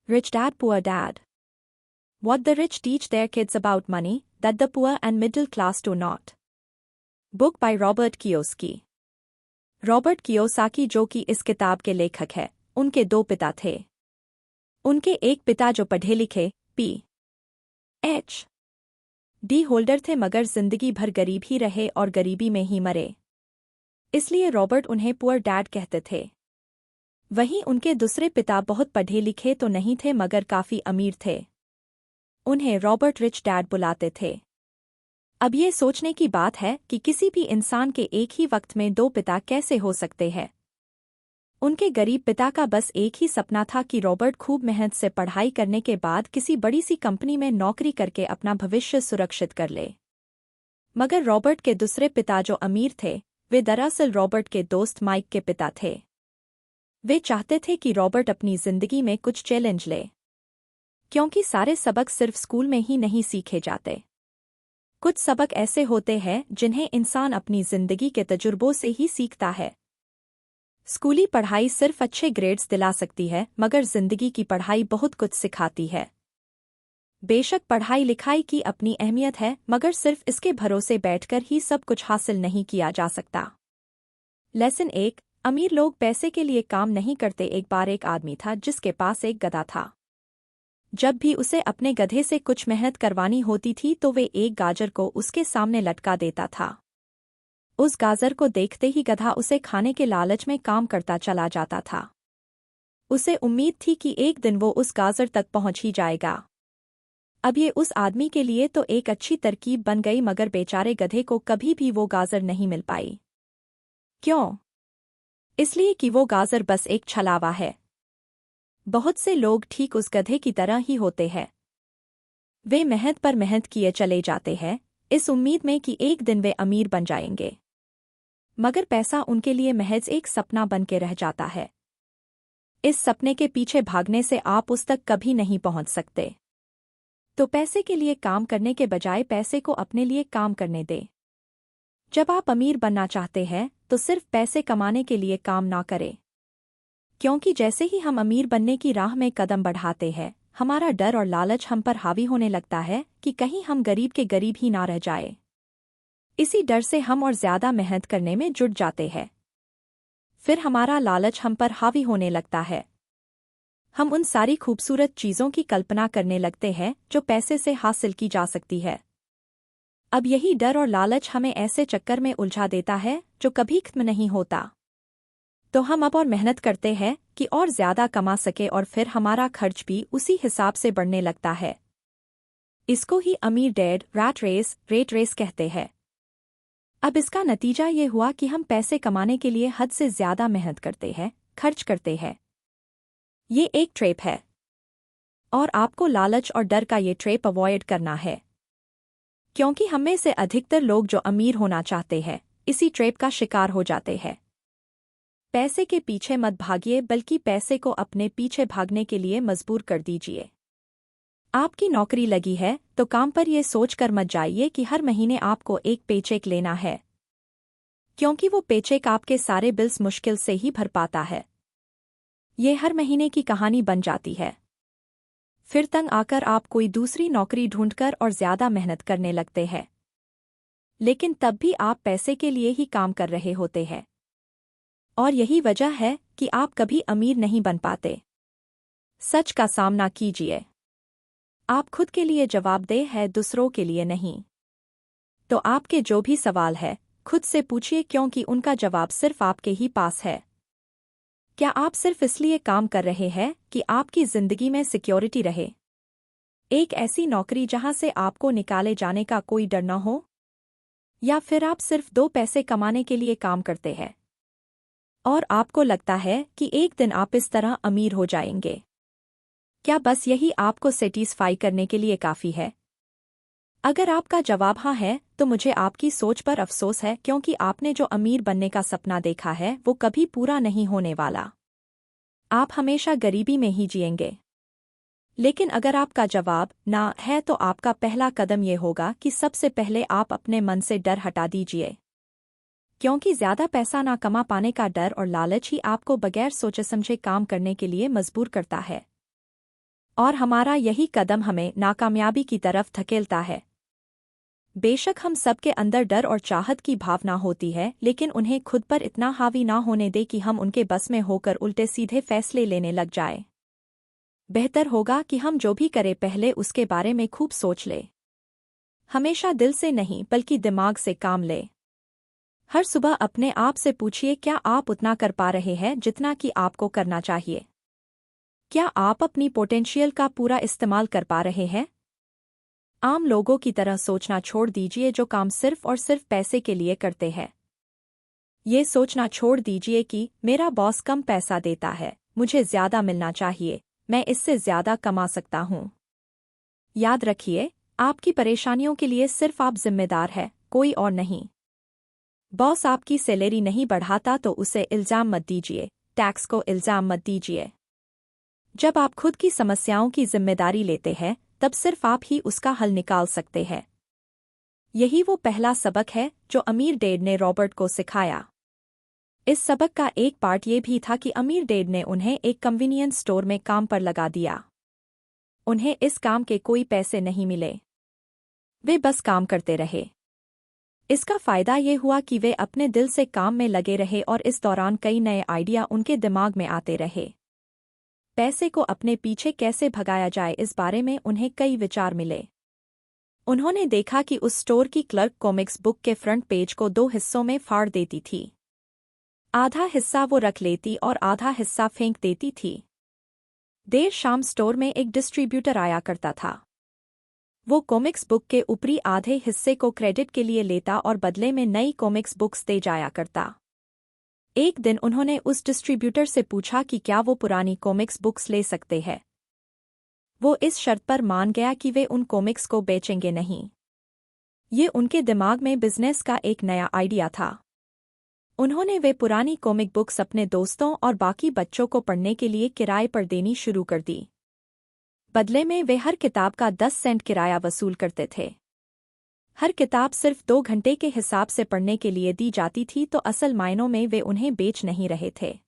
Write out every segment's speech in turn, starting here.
Rich Dad Poor Dad. What the rich teach their kids about money that the poor and middle class do not. Book by Robert Kiyosaki. Robert Kiyosaki जो कि इस किताब के लेखक है, उनके दो पिता थे। उनके एक पिता जो पढ़े लिखे PhD होल्डर थे मगर जिंदगी भर गरीब ही रहे और गरीबी में ही मरे। इसलिए रॉबर्ट उन्हें पुअर डैड कहते थे। वहीं उनके दूसरे पिता बहुत पढ़े लिखे तो नहीं थे मगर काफी अमीर थे। उन्हें रॉबर्ट रिच डैड बुलाते थे। अब ये सोचने की बात है कि किसी भी इंसान के एक ही वक्त में दो पिता कैसे हो सकते हैं। उनके गरीब पिता का बस एक ही सपना था कि रॉबर्ट खूब मेहनत से पढ़ाई करने के बाद किसी बड़ी सी कंपनी में नौकरी करके अपना भविष्य सुरक्षित कर ले। मगर रॉबर्ट के दूसरे पिता जो अमीर थे, वे दरअसल रॉबर्ट के दोस्त माइक के पिता थे। वे चाहते थे कि रॉबर्ट अपनी जिंदगी में कुछ चैलेंज ले, क्योंकि सारे सबक सिर्फ स्कूल में ही नहीं सीखे जाते। कुछ सबक ऐसे होते हैं जिन्हें इंसान अपनी जिंदगी के तजुर्बों से ही सीखता है। स्कूली पढ़ाई सिर्फ अच्छे ग्रेड्स दिला सकती है मगर जिंदगी की पढ़ाई बहुत कुछ सिखाती है। बेशक पढ़ाई लिखाई की अपनी अहमियत है मगर सिर्फ इसके भरोसे बैठकर ही सब कुछ हासिल नहीं किया जा सकता। लेसन 1। अमीर लोग पैसे के लिए काम नहीं करते। एक बार एक आदमी था जिसके पास एक गधा था। जब भी उसे अपने गधे से कुछ मेहनत करवानी होती थी तो वे एक गाजर को उसके सामने लटका देता था। उस गाजर को देखते ही गधा उसे खाने के लालच में काम करता चला जाता था। उसे उम्मीद थी कि एक दिन वो उस गाजर तक पहुंच ही जाएगा। अब ये उस आदमी के लिए तो एक अच्छी तरकीब बन गई मगर बेचारे गधे को कभी भी वो गाजर नहीं मिल पाई। क्यों? इसलिए कि वो गाजर बस एक छलावा है। बहुत से लोग ठीक उस गधे की तरह ही होते हैं। वे मेहनत पर मेहनत किए चले जाते हैं, इस उम्मीद में कि एक दिन वे अमीर बन जाएंगे। मगर पैसा उनके लिए महज एक सपना बन के रह जाता है। इस सपने के पीछे भागने से आप उस तक कभी नहीं पहुंच सकते। तो पैसे के लिए काम करने के बजाय पैसे को अपने लिए काम करने दें। जब आप अमीर बनना चाहते हैं तो सिर्फ पैसे कमाने के लिए काम ना करें, क्योंकि जैसे ही हम अमीर बनने की राह में कदम बढ़ाते हैं, हमारा डर और लालच हम पर हावी होने लगता है कि कहीं हम गरीब के गरीब ही ना रह जाए। इसी डर से हम और ज्यादा मेहनत करने में जुट जाते हैं। फिर हमारा लालच हम पर हावी होने लगता है। हम उन सारी खूबसूरत चीजों की कल्पना करने लगते हैं जो पैसे से हासिल की जा सकती है। अब यही डर और लालच हमें ऐसे चक्कर में उलझा देता है जो कभी खत्म नहीं होता। तो हम अब और मेहनत करते हैं कि और ज्यादा कमा सके और फिर हमारा खर्च भी उसी हिसाब से बढ़ने लगता है। इसको ही अमीर डैड रेट रेस कहते हैं। अब इसका नतीजा ये हुआ कि हम पैसे कमाने के लिए हद से ज्यादा मेहनत करते हैं, खर्च करते हैं। ये एक ट्रैप है और आपको लालच और डर का ये ट्रैप अवॉइड करना है, क्योंकि हम में से अधिकतर लोग जो अमीर होना चाहते हैं इसी ट्रैप का शिकार हो जाते हैं। पैसे के पीछे मत भागिए बल्कि पैसे को अपने पीछे भागने के लिए मजबूर कर दीजिए। आपकी नौकरी लगी है तो काम पर यह सोचकर मत जाइए कि हर महीने आपको एक पेचेक लेना है, क्योंकि वो पेचेक आपके सारे बिल्स मुश्किल से ही भर पाता है। ये हर महीने की कहानी बन जाती है। फिर तंग आकर आप कोई दूसरी नौकरी ढूंढकर और ज्यादा मेहनत करने लगते हैं, लेकिन तब भी आप पैसे के लिए ही काम कर रहे होते हैं। और यही वजह है कि आप कभी अमीर नहीं बन पाते। सच का सामना कीजिए। आप खुद के लिए जवाबदेह है, दूसरों के लिए नहीं। तो आपके जो भी सवाल है खुद से पूछिए, क्योंकि उनका जवाब सिर्फ आपके ही पास है। क्या आप सिर्फ इसलिए काम कर रहे हैं कि आपकी जिंदगी में सिक्योरिटी रहे? एक ऐसी नौकरी जहां से आपको निकाले जाने का कोई डर न हो? या फिर आप सिर्फ दो पैसे कमाने के लिए काम करते हैं और आपको लगता है कि एक दिन आप इस तरह अमीर हो जाएंगे? क्या बस यही आपको सेटिस्फाई करने के लिए काफी है? अगर आपका जवाब हाँ है तो मुझे आपकी सोच पर अफसोस है, क्योंकि आपने जो अमीर बनने का सपना देखा है वो कभी पूरा नहीं होने वाला। आप हमेशा गरीबी में ही जिएंगे। लेकिन अगर आपका जवाब ना है तो आपका पहला कदम ये होगा कि सबसे पहले आप अपने मन से डर हटा दीजिए, क्योंकि ज्यादा पैसा ना कमा पाने का डर और लालच ही आपको बगैर सोचे समझे काम करने के लिए मजबूर करता है। और हमारा यही कदम हमें नाकामयाबी की तरफ धकेलता है। बेशक हम सबके अंदर डर और चाहत की भावना होती है, लेकिन उन्हें खुद पर इतना हावी ना होने दे कि हम उनके बस में होकर उल्टे सीधे फैसले लेने लग जाए। बेहतर होगा कि हम जो भी करें पहले उसके बारे में खूब सोच ले। हमेशा दिल से नहीं बल्कि दिमाग से काम ले। हर सुबह अपने आप से पूछिए, क्या आप उतना कर पा रहे हैं जितना कि आपको करना चाहिए? क्या आप अपनी पोटेंशियल का पूरा इस्तेमाल कर पा रहे हैं? आम लोगों की तरह सोचना छोड़ दीजिए जो काम सिर्फ और सिर्फ पैसे के लिए करते हैं। ये सोचना छोड़ दीजिए कि मेरा बॉस कम पैसा देता है, मुझे ज्यादा मिलना चाहिए, मैं इससे ज्यादा कमा सकता हूँ। याद रखिए, आपकी परेशानियों के लिए सिर्फ आप जिम्मेदार हैं, कोई और नहीं। बॉस आपकी सैलरी नहीं बढ़ाता तो उसे इल्जाम मत दीजिए, टैक्स को इल्जाम मत दीजिए। जब आप खुद की समस्याओं की जिम्मेदारी लेते हैं, तब सिर्फ आप ही उसका हल निकाल सकते हैं। यही वो पहला सबक है जो अमीर डैड ने रॉबर्ट को सिखाया। इस सबक का एक पार्ट ये भी था कि अमीर डैड ने उन्हें एक कन्वीनियंस स्टोर में काम पर लगा दिया। उन्हें इस काम के कोई पैसे नहीं मिले, वे बस काम करते रहे। इसका फायदा ये हुआ कि वे अपने दिल से काम में लगे रहे और इस दौरान कई नए आइडिया उनके दिमाग में आते रहे। पैसे को अपने पीछे कैसे भगाया जाए इस बारे में उन्हें कई विचार मिले। उन्होंने देखा कि उस स्टोर की क्लर्क कॉमिक्स बुक के फ्रंट पेज को 2 हिस्सों में फाड़ देती थी। आधा हिस्सा वो रख लेती और आधा हिस्सा फेंक देती थी। देर शाम स्टोर में एक डिस्ट्रीब्यूटर आया करता था। वो कॉमिक्स बुक के ऊपरी आधे हिस्से को क्रेडिट के लिए लेता और बदले में नई कॉमिक्स बुक्स दे जाया करता। एक दिन उन्होंने उस डिस्ट्रीब्यूटर से पूछा कि क्या वो पुरानी कॉमिक्स बुक्स ले सकते हैं। वो इस शर्त पर मान गया कि वे उन कॉमिक्स को बेचेंगे नहीं। ये उनके दिमाग में बिजनेस का एक नया आइडिया था। उन्होंने वे पुरानी कॉमिक बुक्स अपने दोस्तों और बाकी बच्चों को पढ़ने के लिए किराए पर देनी शुरू कर दी। बदले में वे हर किताब का 10 सेंट किराया वसूल करते थे। हर किताब सिर्फ 2 घंटे के हिसाब से पढ़ने के लिए दी जाती थी, तो असल मायनों में वे उन्हें बेच नहीं रहे थे।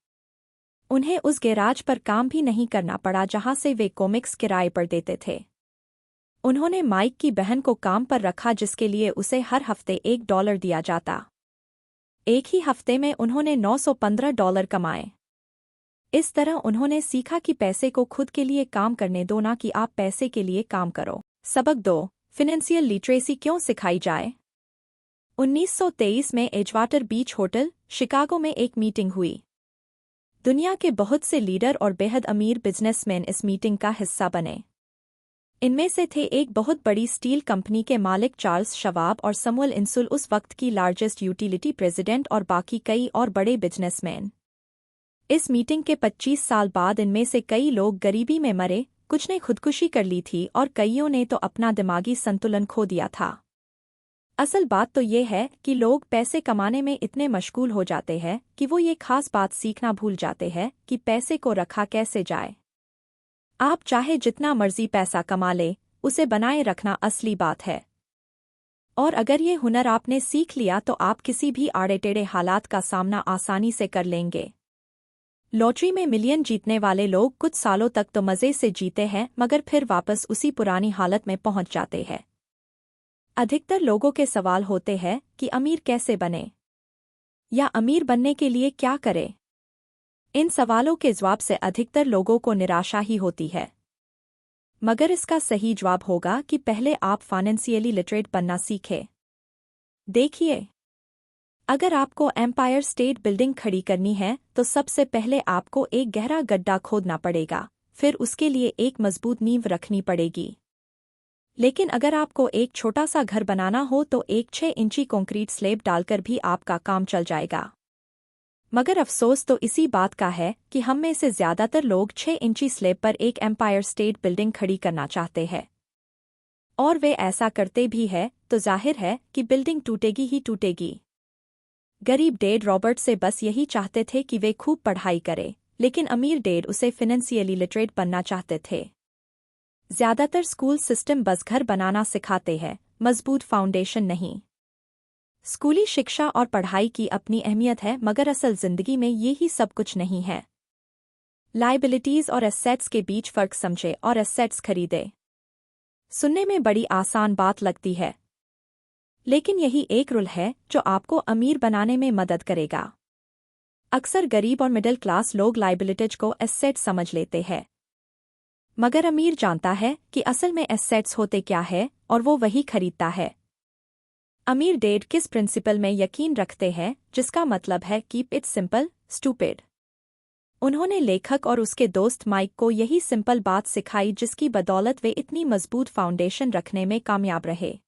उन्हें उस गैराज पर काम भी नहीं करना पड़ा जहां से वे कॉमिक्स किराए पर देते थे। उन्होंने माइक की बहन को काम पर रखा जिसके लिए उसे हर हफ्ते $1 दिया जाता। एक ही हफ्ते में उन्होंने $915 कमाए। इस तरह उन्होंने सीखा कि पैसे को खुद के लिए काम करने दो, ना कि आप पैसे के लिए काम करो। सबक 2, फाइनेंशियल लिटरेसी क्यों सिखाई जाए। 1923 में एजवाटर बीच होटल, शिकागो में एक मीटिंग हुई। दुनिया के बहुत से लीडर और बेहद अमीर बिजनेसमैन इस मीटिंग का हिस्सा बने। इनमें से थे एक बहुत बड़ी स्टील कंपनी के मालिक चार्ल्स शवाब और समुअल इंसुल, उस वक्त की लार्जेस्ट यूटिलिटी प्रेसिडेंट, और बाकी कई और बड़े बिजनेसमैन। इस मीटिंग के 25 साल बाद इनमें से कई लोग गरीबी में मरे, कुछ ने खुदकुशी कर ली थी और कईयों ने तो अपना दिमागी संतुलन खो दिया था। असल बात तो ये है कि लोग पैसे कमाने में इतने मशगूल हो जाते हैं कि वो ये खास बात सीखना भूल जाते हैं कि पैसे को रखा कैसे जाए। आप चाहे जितना मर्जी पैसा कमा ले, उसे बनाए रखना असली बात है। और अगर ये हुनर आपने सीख लिया तो आप किसी भी आड़े टेढ़े हालात का सामना आसानी से कर लेंगे। लॉटरी में मिलियन जीतने वाले लोग कुछ सालों तक तो मज़े से जीते हैं, मगर फिर वापस उसी पुरानी हालत में पहुंच जाते हैं। अधिकतर लोगों के सवाल होते हैं कि अमीर कैसे बने, या अमीर बनने के लिए क्या करें। इन सवालों के जवाब से अधिकतर लोगों को निराशा ही होती है। मगर इसका सही जवाब होगा कि पहले आप फाइनेंशियली लिटरेट बनना सीखें। देखिए, अगर आपको एम्पायर स्टेट बिल्डिंग खड़ी करनी है तो सबसे पहले आपको एक गहरा गड्ढा खोदना पड़ेगा, फिर उसके लिए एक मजबूत नींव रखनी पड़ेगी। लेकिन अगर आपको एक छोटा सा घर बनाना हो तो एक 6 इंची कंक्रीट स्लैब डालकर भी आपका काम चल जाएगा। मगर अफसोस तो इसी बात का है कि हम में से ज्यादातर लोग 6 इंची स्लैब पर एक एम्पायर स्टेट बिल्डिंग खड़ी करना चाहते हैं। और वे ऐसा करते भी है तो जाहिर है कि बिल्डिंग टूटेगी ही टूटेगी। गरीब डैड रॉबर्ट से बस यही चाहते थे कि वे खूब पढ़ाई करे, लेकिन अमीर डैड उसे फाइनेंशियली लिटरेट बनना चाहते थे। ज्यादातर स्कूल सिस्टम बस घर बनाना सिखाते हैं, मजबूत फाउंडेशन नहीं। स्कूली शिक्षा और पढ़ाई की अपनी अहमियत है, मगर असल जिंदगी में ये ही सब कुछ नहीं है। लायबिलिटीज और एसेट्स के बीच फर्क समझे और एसेट्स खरीदे। सुनने में बड़ी आसान बात लगती है, लेकिन यही एक रूल है जो आपको अमीर बनाने में मदद करेगा। अक्सर गरीब और मिडिल क्लास लोग लायबिलिटीज को एसेट समझ लेते हैं, मगर अमीर जानता है कि असल में एसेट्स होते क्या है और वो वही खरीदता है। अमीर डेड किस प्रिंसिपल में यकीन रखते हैं, जिसका मतलब है कीप इट सिंपल स्टूपिड। उन्होंने लेखक और उसके दोस्त माइक को यही सिंपल बात सिखाई, जिसकी बदौलत वे इतनी मजबूत फाउंडेशन रखने में कामयाब रहे।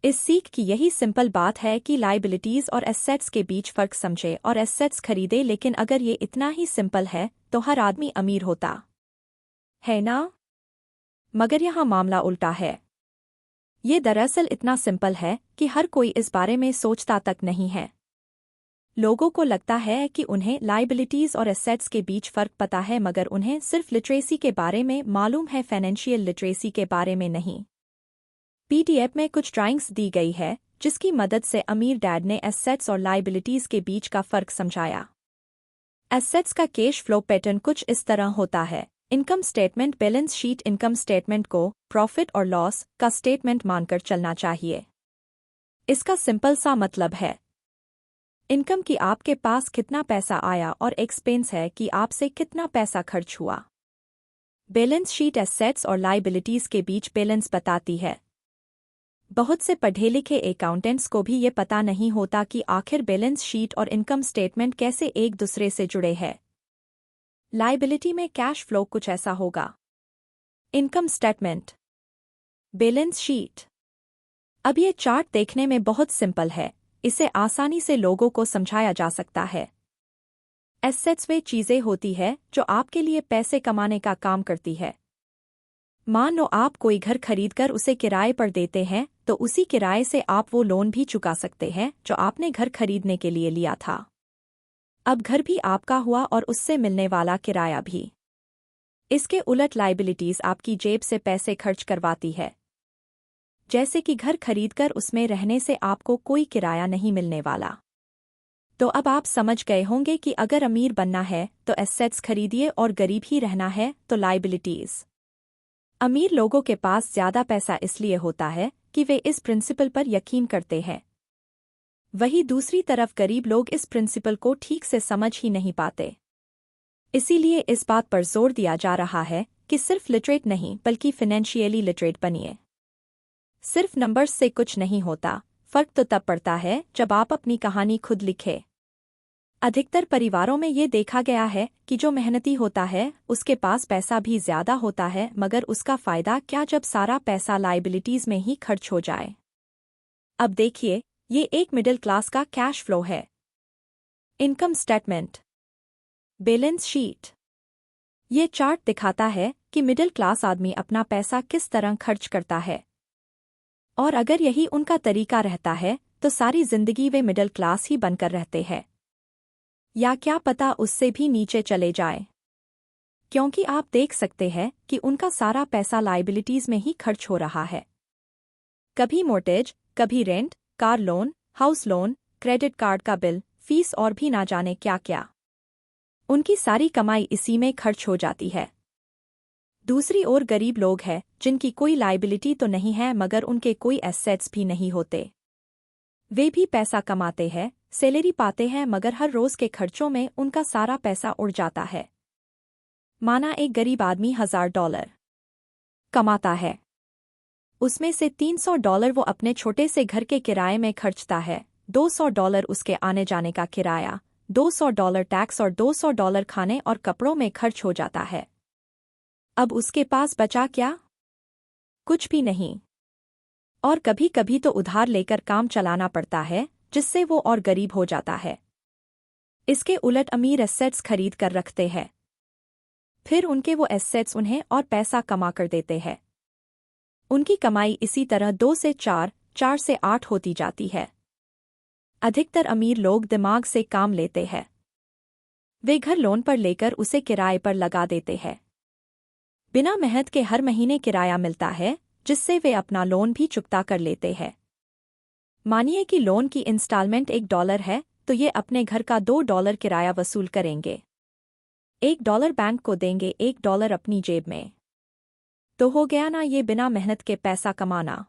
इस सीख की यही सिंपल बात है कि लायबिलिटीज और एसेट्स के बीच फर्क समझे और एसेट्स खरीदे। लेकिन अगर ये इतना ही सिंपल है तो हर आदमी अमीर होता है ना? मगर यहाँ मामला उल्टा है। ये दरअसल इतना सिंपल है कि हर कोई इस बारे में सोचता तक नहीं है। लोगों को लगता है कि उन्हें लायबिलिटीज और एसेट्स के बीच फर्क पता है, मगर उन्हें सिर्फ लिटरेसी के बारे में मालूम है, फाइनेंशियल लिटरेसी के बारे में नहीं। पीडीएफ में कुछ ड्राइंग्स दी गई है जिसकी मदद से अमीर डैड ने एसेट्स और लायबिलिटीज के बीच का फर्क समझाया। एसेट्स का कैश फ्लो पैटर्न कुछ इस तरह होता है। Income statement, balance sheet. Income statement को प्रॉफिट और लॉस का स्टेटमेंट मानकर चलना चाहिए। इसका सिंपल सा मतलब है इनकम की आपके पास कितना पैसा आया और एक्सपेंस है कि आपसे कितना पैसा खर्च हुआ। बैलेंस शीट एसेट्स और लायबिलिटीज के बीच बैलेंस बताती है। बहुत से पढ़े लिखे अकाउंटेंट्स को भी ये पता नहीं होता कि आखिर बैलेंस शीट और इनकम स्टेटमेंट कैसे एक दूसरे से जुड़े हैं। लायबिलिटी में कैश फ्लो कुछ ऐसा होगा। Income statement, balance sheet. अब ये चार्ट देखने में बहुत सिंपल है, इसे आसानी से लोगों को समझाया जा सकता है। एसेट्स वे चीजें होती है जो आपके लिए पैसे कमाने का काम करती है। मान लो आप कोई घर खरीदकर उसे किराए पर देते हैं, तो उसी किराए से आप वो लोन भी चुका सकते हैं जो आपने घर खरीदने के लिए लिया था। अब घर भी आपका हुआ और उससे मिलने वाला किराया भी। इसके उलट लायबिलिटीज आपकी जेब से पैसे खर्च करवाती है, जैसे कि घर खरीदकर उसमें रहने से आपको कोई किराया नहीं मिलने वाला। तो अब आप समझ गए होंगे कि अगर अमीर बनना है तो एसेट्स खरीदिए और गरीब ही रहना है तो लायबिलिटीज। अमीर लोगों के पास ज्यादा पैसा इसलिए होता है कि वे इस प्रिंसिपल पर यकीन करते हैं। वही दूसरी तरफ गरीब लोग इस प्रिंसिपल को ठीक से समझ ही नहीं पाते। इसीलिए इस बात पर जोर दिया जा रहा है कि सिर्फ लिटरेट नहीं बल्कि फाइनेंशियली लिटरेट बनिए। सिर्फ नंबर्स से कुछ नहीं होता, फर्क तो तब पड़ता है जब आप अपनी कहानी खुद लिखे। अधिकतर परिवारों में ये देखा गया है कि जो मेहनती होता है उसके पास पैसा भी ज्यादा होता है, मगर उसका फायदा क्या जब सारा पैसा लायबिलिटीज में ही खर्च हो जाए। अब देखिए, ये एक मिडिल क्लास का कैश फ्लो है। Income statement, balance sheet. ये चार्ट दिखाता है कि मिडिल क्लास आदमी अपना पैसा किस तरह खर्च करता है, और अगर यही उनका तरीका रहता है तो सारी जिंदगी वे मिडिल क्लास ही बनकर रहते हैं, या क्या पता उससे भी नीचे चले जाए, क्योंकि आप देख सकते हैं कि उनका सारा पैसा लायबिलिटीज में ही खर्च हो रहा है। कभी मोर्टेज, कभी rent, car loan, house loan, credit card का बिल, फीस और भी ना जाने क्या क्या। उनकी सारी कमाई इसी में खर्च हो जाती है। दूसरी ओर गरीब लोग हैं जिनकी कोई लायबिलिटी तो नहीं है, मगर उनके कोई एसेट्स भी नहीं होते। वे भी पैसा कमाते हैं, सैलरी पाते हैं, मगर हर रोज के खर्चों में उनका सारा पैसा उड़ जाता है। माना एक गरीब आदमी $1000 कमाता है, उसमें से $300 वो अपने छोटे से घर के किराए में खर्चता है, $200 उसके आने जाने का किराया, $200 टैक्स और $200 खाने और कपड़ों में खर्च हो जाता है। अब उसके पास बचा क्या? कुछ भी नहीं। और कभी कभी तो उधार लेकर काम चलाना पड़ता है, जिससे वो और गरीब हो जाता है। इसके उलट अमीर एसेट्स खरीद कर रखते हैं, फिर उनके वो एसेट्स उन्हें और पैसा कमा कर देते हैं। उनकी कमाई इसी तरह 2 से 4, 4 से 8 होती जाती है। अधिकतर अमीर लोग दिमाग से काम लेते हैं। वे घर लोन पर लेकर उसे किराए पर लगा देते हैं। बिना मेहनत के हर महीने किराया मिलता है, जिससे वे अपना लोन भी चुकता कर लेते हैं। मानिए कि लोन की इंस्टॉलमेंट $1 है, तो ये अपने घर का $2 किराया वसूल करेंगे। $1 बैंक को देंगे, $1 अपनी जेब में। तो हो गया ना ये बिना मेहनत के पैसा कमाना।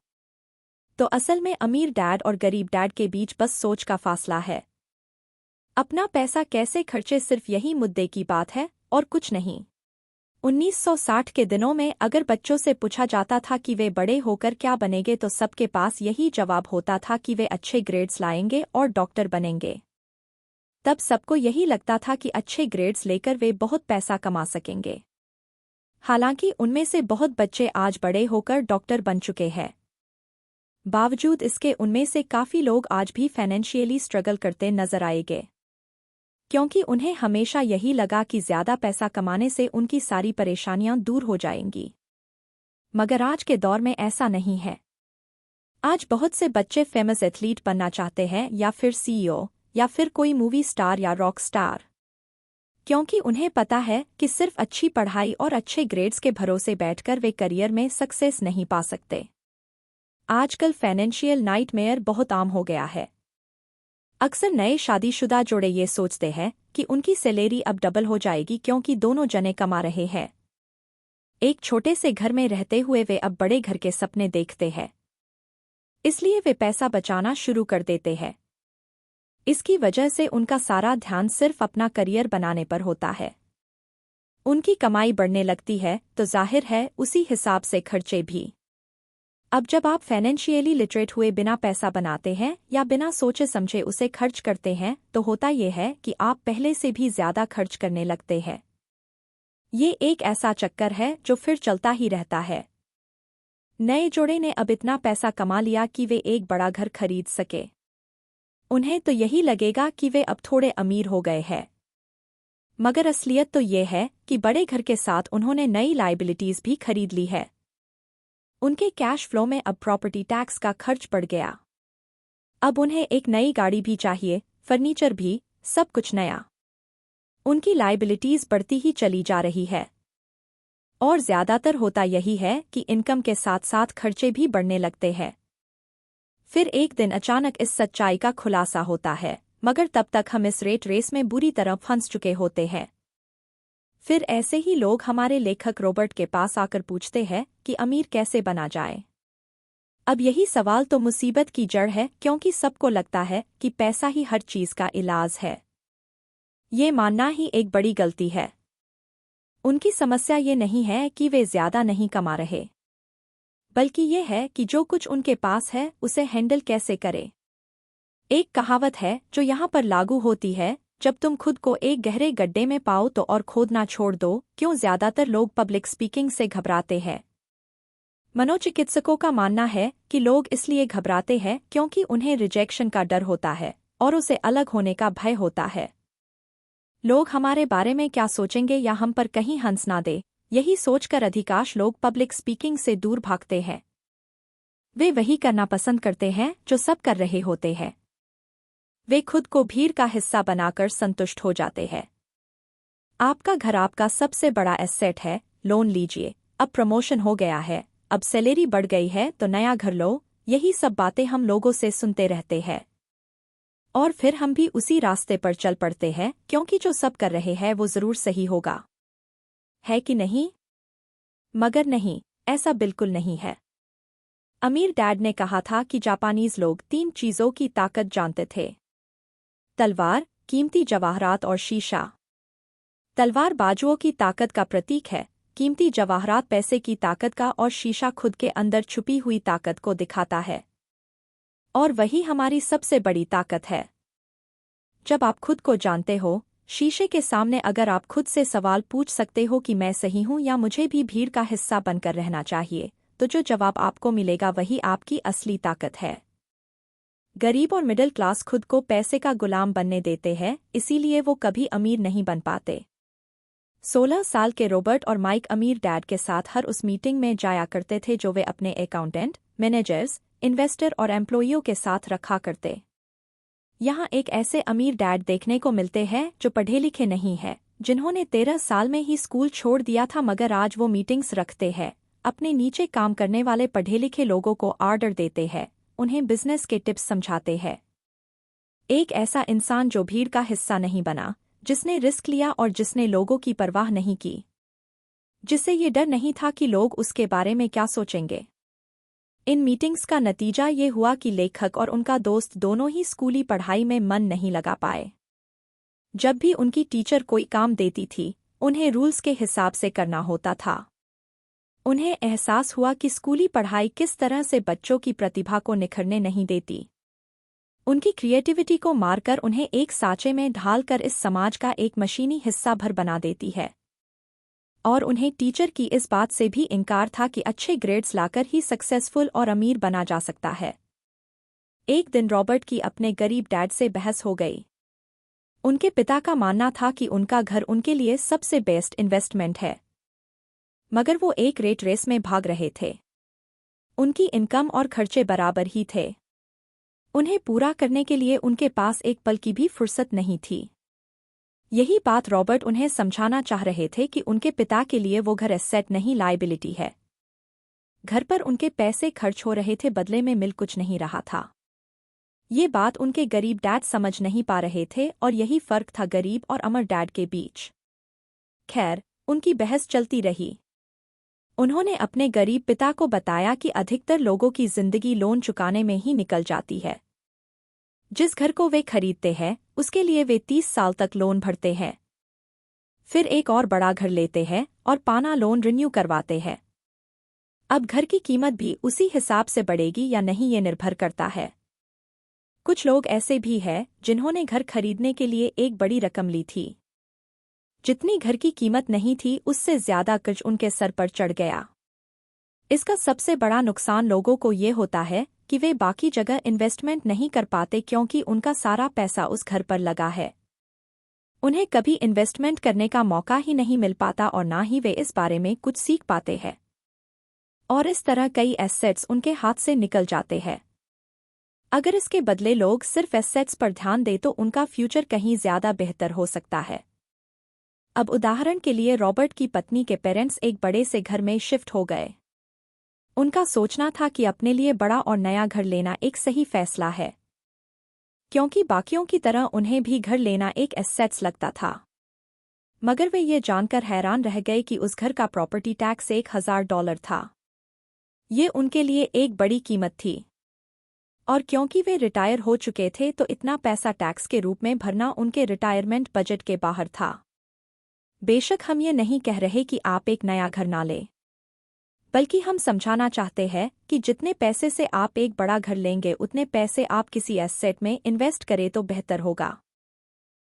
तो असल में अमीर डैड और गरीब डैड के बीच बस सोच का फासला है। अपना पैसा कैसे खर्चे, सिर्फ यही मुद्दे की बात है और कुछ नहीं। 1960 के दिनों में अगर बच्चों से पूछा जाता था कि वे बड़े होकर क्या बनेंगे तो सबके पास यही जवाब होता था कि वे अच्छे ग्रेड्स लाएंगे और डॉक्टर बनेंगे। तब सबको यही लगता था कि अच्छे ग्रेड्स लेकर वे बहुत पैसा कमा सकेंगे। हालांकि उनमें से बहुत बच्चे आज बड़े होकर डॉक्टर बन चुके हैं। बावजूद इसके उनमें से काफ़ी लोग आज भी फाइनेंशियली स्ट्रगल करते नजर आएंगे, क्योंकि उन्हें हमेशा यही लगा कि ज़्यादा पैसा कमाने से उनकी सारी परेशानियां दूर हो जाएंगी। मगर आज के दौर में ऐसा नहीं है। आज बहुत से बच्चे फेमस एथलीट बनना चाहते हैं, या फिर सीईओ, या फिर कोई मूवी स्टार या रॉक स्टार, क्योंकि उन्हें पता है कि सिर्फ अच्छी पढ़ाई और अच्छे ग्रेड्स के भरोसे बैठकर वे करियर में सक्सेस नहीं पा सकते। आजकल फाइनेंशियल नाइटमेयर बहुत आम हो गया है। अक्सर नए शादीशुदा जोड़े ये सोचते हैं कि उनकी सैलरी अब डबल हो जाएगी क्योंकि दोनों जने कमा रहे हैं। एक छोटे से घर में रहते हुए वे अब बड़े घर के सपने देखते हैं, इसलिए वे पैसा बचाना शुरू कर देते हैं। इसकी वजह से उनका सारा ध्यान सिर्फ अपना करियर बनाने पर होता है। उनकी कमाई बढ़ने लगती है तो जाहिर है उसी हिसाब से खर्चे भी। अब जब आप फाइनेंशियली लिटरेट हुए बिना पैसा बनाते हैं या बिना सोचे समझे उसे खर्च करते हैं तो होता यह है कि आप पहले से भी ज्यादा खर्च करने लगते हैं। ये एक ऐसा चक्कर है जो फिर चलता ही रहता है। नए जोड़े ने अब इतना पैसा कमा लिया कि वे एक बड़ा घर खरीद सके। उन्हें तो यही लगेगा कि वे अब थोड़े अमीर हो गए हैं, मगर असलियत तो ये है कि बड़े घर के साथ उन्होंने नई लायबिलिटीज भी खरीद ली है। उनके कैश फ्लो में अब प्रॉपर्टी टैक्स का खर्च बढ़ गया। अब उन्हें एक नई गाड़ी भी चाहिए, फर्नीचर भी, सब कुछ नया। उनकी लायबिलिटीज बढ़ती ही चली जा रही है। और ज्यादातर होता यही है कि इनकम के साथ साथ खर्चे भी बढ़ने लगते हैं। फिर एक दिन अचानक इस सच्चाई का खुलासा होता है, मगर तब तक हम इस रेट रेस में बुरी तरह फंस चुके होते हैं। फिर ऐसे ही लोग हमारे लेखक रॉबर्ट के पास आकर पूछते हैं कि अमीर कैसे बना जाए। अब यही सवाल तो मुसीबत की जड़ है, क्योंकि सबको लगता है कि पैसा ही हर चीज का इलाज है। ये मानना ही एक बड़ी गलती है। उनकी समस्या ये नहीं है कि वे ज्यादा नहीं कमा रहे, बल्कि ये है कि जो कुछ उनके पास है उसे हैंडल कैसे करें। एक कहावत है जो यहाँ पर लागू होती है, जब तुम खुद को एक गहरे गड्ढे में पाओ तो और खोदना छोड़ दो। क्यों ज्यादातर लोग पब्लिक स्पीकिंग से घबराते हैं? मनोचिकित्सकों का मानना है कि लोग इसलिए घबराते हैं क्योंकि उन्हें रिजेक्शन का डर होता है और उसे अलग होने का भय होता है। लोग हमारे बारे में क्या सोचेंगे या हम पर कहीं हंस ना दे, यही सोचकर अधिकांश लोग पब्लिक स्पीकिंग से दूर भागते हैं। वे वही करना पसंद करते हैं जो सब कर रहे होते हैं। वे खुद को भीड़ का हिस्सा बनाकर संतुष्ट हो जाते हैं। आपका घर आपका सबसे बड़ा एसेट है, लोन लीजिए। अब प्रमोशन हो गया है, अब सैलरी बढ़ गई है तो नया घर लो। यही सब बातें हम लोगों से सुनते रहते हैं और फिर हम भी उसी रास्ते पर चल पड़ते हैं, क्योंकि जो सब कर रहे हैं वो जरूर सही होगा, है कि नहीं? मगर नहीं, ऐसा बिल्कुल नहीं है। अमीर डैड ने कहा था कि जापानीज लोग 3 चीजों की ताकत जानते थे: तलवार, कीमती जवाहरात और शीशा। तलवार बाजुओं की ताकत का प्रतीक है, कीमती जवाहरात पैसे की ताकत का और शीशा खुद के अंदर छुपी हुई ताकत को दिखाता है। और वही हमारी सबसे बड़ी ताकत है। जब आप खुद को जानते हो, शीशे के सामने अगर आप खुद से सवाल पूछ सकते हो कि मैं सही हूं या मुझे भी भीड़ का हिस्सा बनकर रहना चाहिए, तो जो जवाब आपको मिलेगा वही आपकी असली ताकत है। गरीब और मिडिल क्लास खुद को पैसे का गुलाम बनने देते हैं, इसीलिए वो कभी अमीर नहीं बन पाते। 16 साल के रॉबर्ट और माइक अमीर डैड के साथ हर उस मीटिंग में जाया करते थे जो वे अपने अकाउंटेंट, मैनेजर्स, इन्वेस्टर और एम्प्लॉइयों के साथ रखा करते। यहाँ एक ऐसे अमीर डैड देखने को मिलते हैं जो पढ़े लिखे नहीं हैं, जिन्होंने 13 साल में ही स्कूल छोड़ दिया था, मगर आज वो मीटिंग्स रखते हैं, अपने नीचे काम करने वाले पढ़े लिखे लोगों को ऑर्डर देते हैं, उन्हें बिजनेस के टिप्स समझाते हैं। एक ऐसा इंसान जो भीड़ का हिस्सा नहीं बना, जिसने रिस्क लिया और जिसने लोगों की परवाह नहीं की, जिसे ये डर नहीं था कि लोग उसके बारे में क्या सोचेंगे। इन मीटिंग्स का नतीजा ये हुआ कि लेखक और उनका दोस्त दोनों ही स्कूली पढ़ाई में मन नहीं लगा पाए। जब भी उनकी टीचर कोई काम देती थी, उन्हें रूल्स के हिसाब से करना होता था। उन्हें एहसास हुआ कि स्कूली पढ़ाई किस तरह से बच्चों की प्रतिभा को निखरने नहीं देती। उनकी क्रिएटिविटी को मारकर उन्हें एक सांचे में ढालकर इस समाज का एक मशीनी हिस्सा भर बना देती है। और उन्हें टीचर की इस बात से भी इनकार था कि अच्छे ग्रेड्स लाकर ही सक्सेसफुल और अमीर बना जा सकता है। एक दिन रॉबर्ट की अपने गरीब डैड से बहस हो गई। उनके पिता का मानना था कि उनका घर उनके लिए सबसे बेस्ट इन्वेस्टमेंट है, मगर वो एक रेट रेस में भाग रहे थे। उनकी इनकम और खर्चे बराबर ही थे। उन्हें पूरा करने के लिए उनके पास एक पल की भी फुर्सत नहीं थी। यही बात रॉबर्ट उन्हें समझाना चाह रहे थे कि उनके पिता के लिए वो घर एसेट नहीं लायबिलिटी है। घर पर उनके पैसे खर्च हो रहे थे, बदले में मिल कुछ नहीं रहा था। ये बात उनके गरीब डैड समझ नहीं पा रहे थे और यही फर्क था गरीब और अमर डैड के बीच। खैर, उनकी बहस चलती रही। उन्होंने अपने गरीब पिता को बताया कि अधिकतर लोगों की जिंदगी लोन चुकाने में ही निकल जाती है। जिस घर को वे खरीदते हैं उसके लिए वे 30 साल तक लोन भरते हैं, फिर एक और बड़ा घर लेते हैं और पाना लोन रिन्यू करवाते हैं। अब घर की कीमत भी उसी हिसाब से बढ़ेगी या नहीं ये निर्भर करता है। कुछ लोग ऐसे भी हैं जिन्होंने घर खरीदने के लिए एक बड़ी रकम ली थी। जितनी घर की कीमत नहीं थी उससे ज्यादा कर्ज उनके सर पर चढ़ गया। इसका सबसे बड़ा नुकसान लोगों को ये होता है कि वे बाकी जगह इन्वेस्टमेंट नहीं कर पाते क्योंकि उनका सारा पैसा उस घर पर लगा है। उन्हें कभी इन्वेस्टमेंट करने का मौका ही नहीं मिल पाता और ना ही वे इस बारे में कुछ सीख पाते हैं। और इस तरह कई एसेट्स उनके हाथ से निकल जाते हैं। अगर इसके बदले लोग सिर्फ एसेट्स पर ध्यान दें तो उनका फ्यूचर कहीं ज्यादा बेहतर हो सकता है। अब उदाहरण के लिए रॉबर्ट की पत्नी के पेरेंट्स एक बड़े से घर में शिफ्ट हो गए। उनका सोचना था कि अपने लिए बड़ा और नया घर लेना एक सही फैसला है, क्योंकि बाकियों की तरह उन्हें भी घर लेना एक एसेट्स लगता था। मगर वे ये जानकर हैरान रह गए कि उस घर का प्रॉपर्टी टैक्स $1000 था। ये उनके लिए एक बड़ी कीमत थी, और क्योंकि वे रिटायर हो चुके थे तो इतना पैसा टैक्स के रूप में भरना उनके रिटायरमेंट बजट के बाहर था। बेशक हम ये नहीं कह रहे कि आप एक नया घर ना लें, बल्कि हम समझाना चाहते हैं कि जितने पैसे से आप एक बड़ा घर लेंगे उतने पैसे आप किसी एसेट में इन्वेस्ट करें तो बेहतर होगा।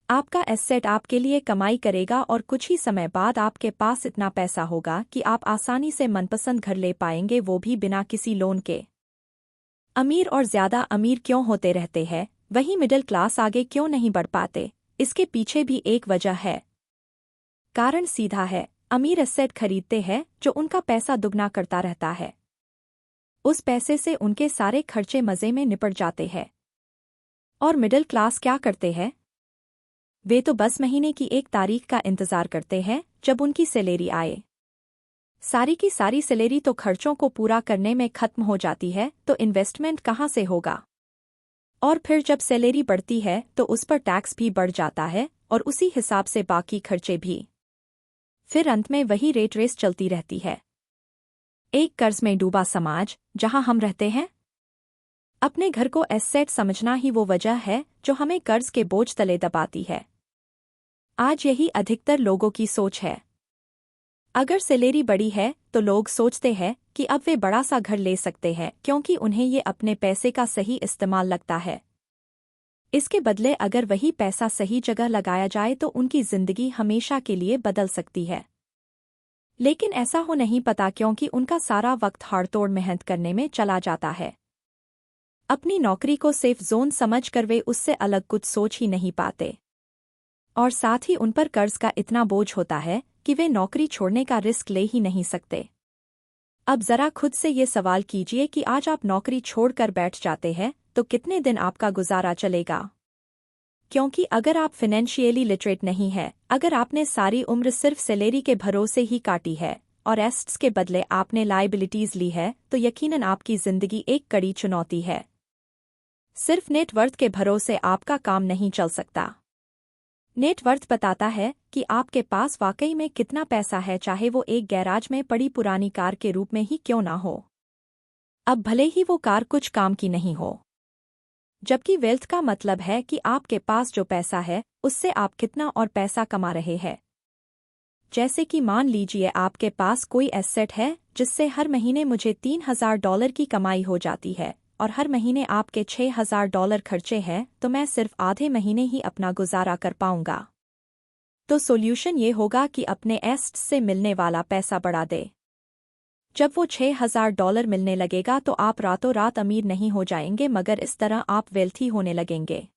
आपका एसेट आपके लिए कमाई करेगा और कुछ ही समय बाद आपके पास इतना पैसा होगा कि आप आसानी से मनपसंद घर ले पाएंगे, वो भी बिना किसी लोन के। अमीर और ज्यादा अमीर क्यों होते रहते हैं, वही मिडिल क्लास आगे क्यों नहीं बढ़ पाते? इसके पीछे भी एक वजह है। कारण सीधा है, अमीर एसेट खरीदते हैं जो उनका पैसा दुगना करता रहता है। उस पैसे से उनके सारे खर्चे मजे में निपट जाते हैं। और मिडिल क्लास क्या करते हैं? वे तो बस महीने की एक तारीख का इंतजार करते हैं जब उनकी सैलरी आए। सारी की सारी सैलरी तो खर्चों को पूरा करने में खत्म हो जाती है, तो इन्वेस्टमेंट कहाँ से होगा? और फिर जब सैलरी बढ़ती है तो उस पर टैक्स भी बढ़ जाता है और उसी हिसाब से बाकी खर्चे भी। फिर अंत में वही रेट रेस चलती रहती है। एक कर्ज में डूबा समाज जहां हम रहते हैं। अपने घर को एसेट समझना ही वो वजह है जो हमें कर्ज के बोझ तले दबाती है। आज यही अधिकतर लोगों की सोच है। अगर सैलरी बड़ी है तो लोग सोचते हैं कि अब वे बड़ा सा घर ले सकते हैं क्योंकि उन्हें ये अपने पैसे का सही इस्तेमाल लगता है। इसके बदले अगर वही पैसा सही जगह लगाया जाए तो उनकी जिंदगी हमेशा के लिए बदल सकती है। लेकिन ऐसा हो नहीं पता क्योंकि उनका सारा वक्त हाड़तोड़ मेहनत करने में चला जाता है। अपनी नौकरी को सेफ जोन समझकर वे उससे अलग कुछ सोच ही नहीं पाते। और साथ ही उन पर कर्ज का इतना बोझ होता है कि वे नौकरी छोड़ने का रिस्क ले ही नहीं सकते। अब जरा खुद से ये सवाल कीजिए कि आज आप नौकरी छोड़कर बैठ जाते हैं तो कितने दिन आपका गुजारा चलेगा? क्योंकि अगर आप फाइनेंशियली लिटरेट नहीं है, अगर आपने सारी उम्र सिर्फ सैलरी के भरोसे ही काटी है और एसेट्स के बदले आपने लायबिलिटीज ली है, तो यकीनन आपकी जिंदगी एक कड़ी चुनौती है। सिर्फ नेटवर्थ के भरोसे आपका काम नहीं चल सकता। नेटवर्थ बताता है कि आपके पास वाकई में कितना पैसा है, चाहे वो एक गैराज में पड़ी पुरानी कार के रूप में ही क्यों ना हो। अब भले ही वो कार कुछ काम की नहीं हो। जबकि वेल्थ का मतलब है कि आपके पास जो पैसा है उससे आप कितना और पैसा कमा रहे हैं। जैसे कि मान लीजिए आपके पास कोई एसेट है जिससे हर महीने मुझे $3000 की कमाई हो जाती है और हर महीने आपके $6000 खर्चे हैं, तो मैं सिर्फ आधे महीने ही अपना गुजारा कर पाऊंगा। तो सॉल्यूशन ये होगा कि अपने एसेट से मिलने वाला पैसा बढ़ा दे। जब वो $6000 मिलने लगेगा तो आप रातों रात अमीर नहीं हो जाएंगे, मगर इस तरह आप वेल्थी होने लगेंगे।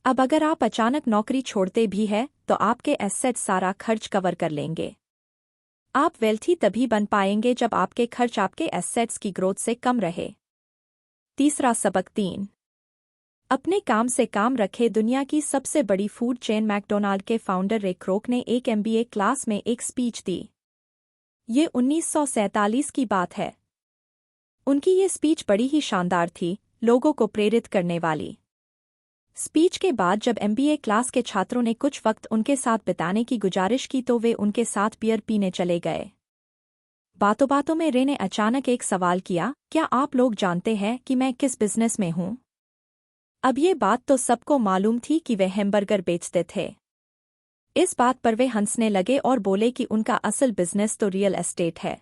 अब अगर आप अचानक नौकरी छोड़ते भी हैं तो आपके एसेट सारा खर्च कवर कर लेंगे। आप वेल्थी तभी बन पाएंगे जब आपके खर्च आपके एसेट्स की ग्रोथ से कम रहे। तीसरा सबक 3। अपने काम से काम रखे। दुनिया की सबसे बड़ी फूड चेन मैकडोनाल्ड के फाउंडर रे क्रोक ने एक MBA क्लास में एक स्पीच दी। ये 1947 की बात है। उनकी ये स्पीच बड़ी ही शानदार थी, लोगों को प्रेरित करने वाली। स्पीच के बाद जब MBA क्लास के छात्रों ने कुछ वक्त उनके साथ बिताने की गुजारिश की तो वे उनके साथ बियर पीने चले गए। बातों बातों में रे ने अचानक एक सवाल किया, क्या आप लोग जानते हैं कि मैं किस बिजनेस में हूं? अब ये बात तो सबको मालूम थी कि वे हैमबर्गर बेचते थे। इस बात पर वे हंसने लगे और बोले कि उनका असल बिजनेस तो रियल एस्टेट है।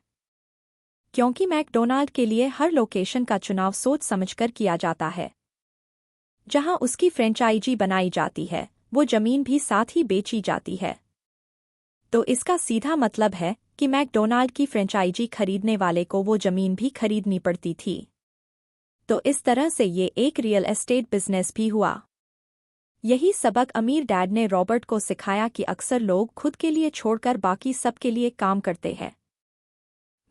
क्योंकि मैकडोनाल्ड के लिए हर लोकेशन का चुनाव सोच समझकर किया जाता है। जहां उसकी फ्रेंचाइजी बनाई जाती है वो जमीन भी साथ ही बेची जाती है। तो इसका सीधा मतलब है कि मैकडोनाल्ड की फ्रेंचाइजी खरीदने वाले को वो जमीन भी खरीदनी पड़ती थी। तो इस तरह से ये एक रियल एस्टेट बिजनेस भी हुआ। यही सबक अमीर डैड ने रॉबर्ट को सिखाया कि अक्सर लोग खुद के लिए छोड़कर बाकी सब के लिए काम करते हैं।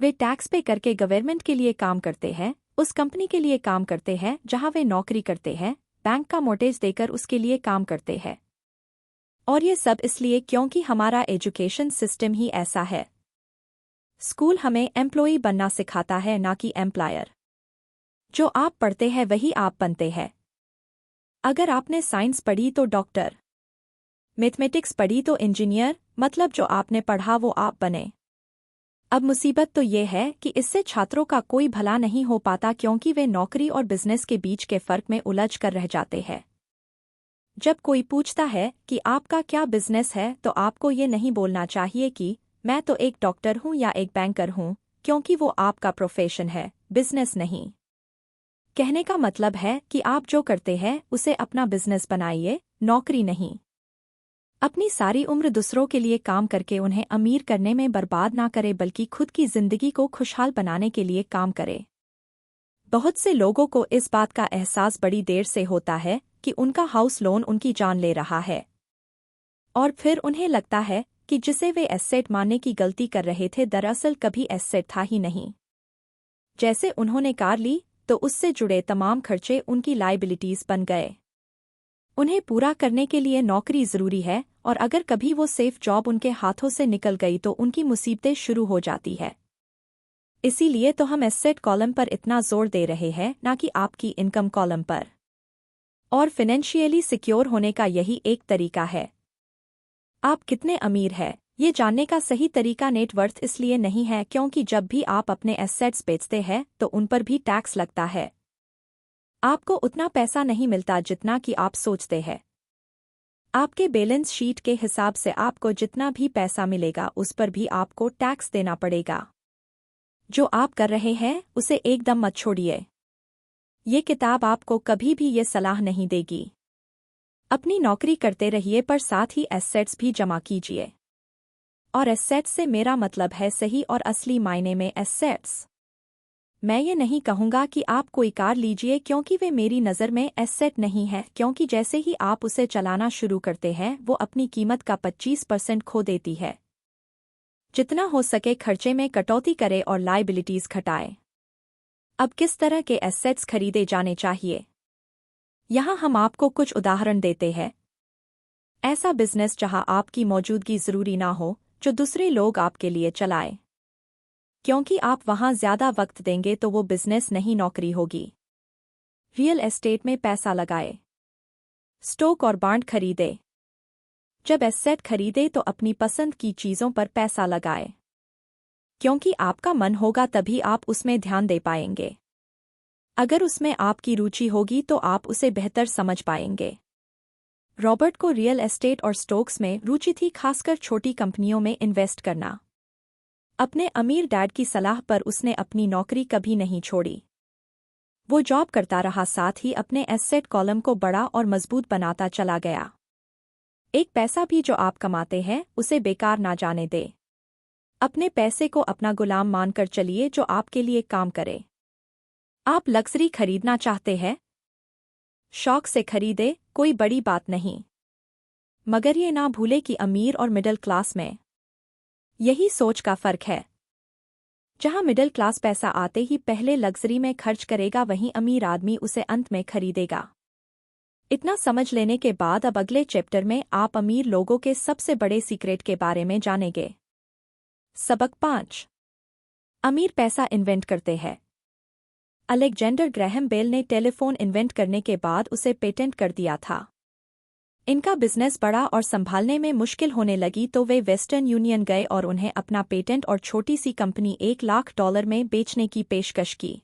वे टैक्स पे करके गवर्नमेंट के लिए काम करते हैं, उस कंपनी के लिए काम करते हैं जहां वे नौकरी करते हैं, बैंक का मोर्टेज देकर उसके लिए काम करते हैं। और ये सब इसलिए क्योंकि हमारा एजुकेशन सिस्टम ही ऐसा है। स्कूल हमें एम्प्लॉई बनना सिखाता है, ना कि एम्प्लॉयर। जो आप पढ़ते हैं वही आप बनते हैं। अगर आपने साइंस पढ़ी तो डॉक्टर, मैथमेटिक्स पढ़ी तो इंजीनियर, मतलब जो आपने पढ़ा वो आप बने। अब मुसीबत तो ये है कि इससे छात्रों का कोई भला नहीं हो पाता, क्योंकि वे नौकरी और बिजनेस के बीच के फर्क में उलझ कर रह जाते हैं। जब कोई पूछता है कि आपका क्या बिजनेस है तो आपको ये नहीं बोलना चाहिए कि मैं तो एक डॉक्टर हूं या एक बैंकर हूं, क्योंकि वो आपका प्रोफेशन है, बिजनेस नहीं। कहने का मतलब है कि आप जो करते हैं उसे अपना बिजनेस बनाइए, नौकरी नहीं। अपनी सारी उम्र दूसरों के लिए काम करके उन्हें अमीर करने में बर्बाद ना करे, बल्कि खुद की जिंदगी को खुशहाल बनाने के लिए काम करे। बहुत से लोगों को इस बात का एहसास बड़ी देर से होता है कि उनका हाउस लोन उनकी जान ले रहा है, और फिर उन्हें लगता है कि जिसे वे एसेट मानने की गलती कर रहे थे दरअसल कभी एसेट था ही नहीं। जैसे उन्होंने कार ली तो उससे जुड़े तमाम खर्चे उनकी लायबिलिटीज बन गए। उन्हें पूरा करने के लिए नौकरी जरूरी है, और अगर कभी वो सेफ जॉब उनके हाथों से निकल गई तो उनकी मुसीबतें शुरू हो जाती है। इसीलिए तो हम एसेट कॉलम पर इतना जोर दे रहे हैं, ना कि आपकी इनकम कॉलम पर। और फाइनेंशियली सिक्योर होने का यही एक तरीका है। आप कितने अमीर हैं ये जानने का सही तरीका नेटवर्थ इसलिए नहीं है क्योंकि जब भी आप अपने एसेट्स बेचते हैं तो उन पर भी टैक्स लगता है। आपको उतना पैसा नहीं मिलता जितना कि आप सोचते हैं। आपके बैलेंस शीट के हिसाब से आपको जितना भी पैसा मिलेगा उस पर भी आपको टैक्स देना पड़ेगा। जो आप कर रहे हैं उसे एकदम मत छोड़िए। ये किताब आपको कभी भी ये सलाह नहीं देगी। अपनी नौकरी करते रहिए पर साथ ही एसेट्स भी जमा कीजिए। और एसेट्स से मेरा मतलब है सही और असली मायने में एसेट्स। मैं ये नहीं कहूँगा कि आप कोई कार लीजिए, क्योंकि वे मेरी नज़र में एसेट नहीं है, क्योंकि जैसे ही आप उसे चलाना शुरू करते हैं वो अपनी कीमत का 25% खो देती है। जितना हो सके खर्चे में कटौती करें और लायबिलिटीज घटाएं। अब किस तरह के एसेट्स खरीदे जाने चाहिए, यहाँ हम आपको कुछ उदाहरण देते हैं। ऐसा बिजनेस जहां आपकी मौजूदगी जरूरी ना हो, जो दूसरे लोग आपके लिए चलाएं। क्योंकि आप वहां ज्यादा वक्त देंगे तो वो बिजनेस नहीं नौकरी होगी। रियल एस्टेट में पैसा लगाए। स्टॉक और बॉन्ड खरीदे। जब एसेट खरीदे तो अपनी पसंद की चीज़ों पर पैसा लगाए, क्योंकि आपका मन होगा तभी आप उसमें ध्यान दे पाएंगे। अगर उसमें आपकी रुचि होगी तो आप उसे बेहतर समझ पाएंगे। रॉबर्ट को रियल एस्टेट और स्टॉक्स में रुचि थी, खासकर छोटी कंपनियों में इन्वेस्ट करना। अपने अमीर डैड की सलाह पर उसने अपनी नौकरी कभी नहीं छोड़ी। वो जॉब करता रहा, साथ ही अपने एसेट कॉलम को बड़ा और मजबूत बनाता चला गया। एक पैसा भी जो आप कमाते हैं उसे बेकार ना जाने दे। अपने पैसे को अपना गुलाम मानकर चलिए जो आपके लिए काम करे। आप लग्जरी खरीदना चाहते हैं? शौक से खरीदे, कोई बड़ी बात नहीं। मगर ये ना भूले कि अमीर और मिडिल क्लास में यही सोच का फर्क है। जहां मिडिल क्लास पैसा आते ही पहले लग्जरी में खर्च करेगा, वहीं अमीर आदमी उसे अंत में खरीदेगा। इतना समझ लेने के बाद अब अगले चैप्टर में आप अमीर लोगों के सबसे बड़े सीक्रेट के बारे में जानेंगे। सबक 5। अमीर पैसा इन्वेंट करते हैं। अलेक्जेंडर ग्रैहम बेल ने टेलीफोन इन्वेंट करने के बाद उसे पेटेंट कर दिया था। इनका बिजनेस बड़ा और संभालने में मुश्किल होने लगी तो वे वेस्टर्न यूनियन गए और उन्हें अपना पेटेंट और छोटी सी कंपनी $1,00,000 में बेचने की पेशकश की।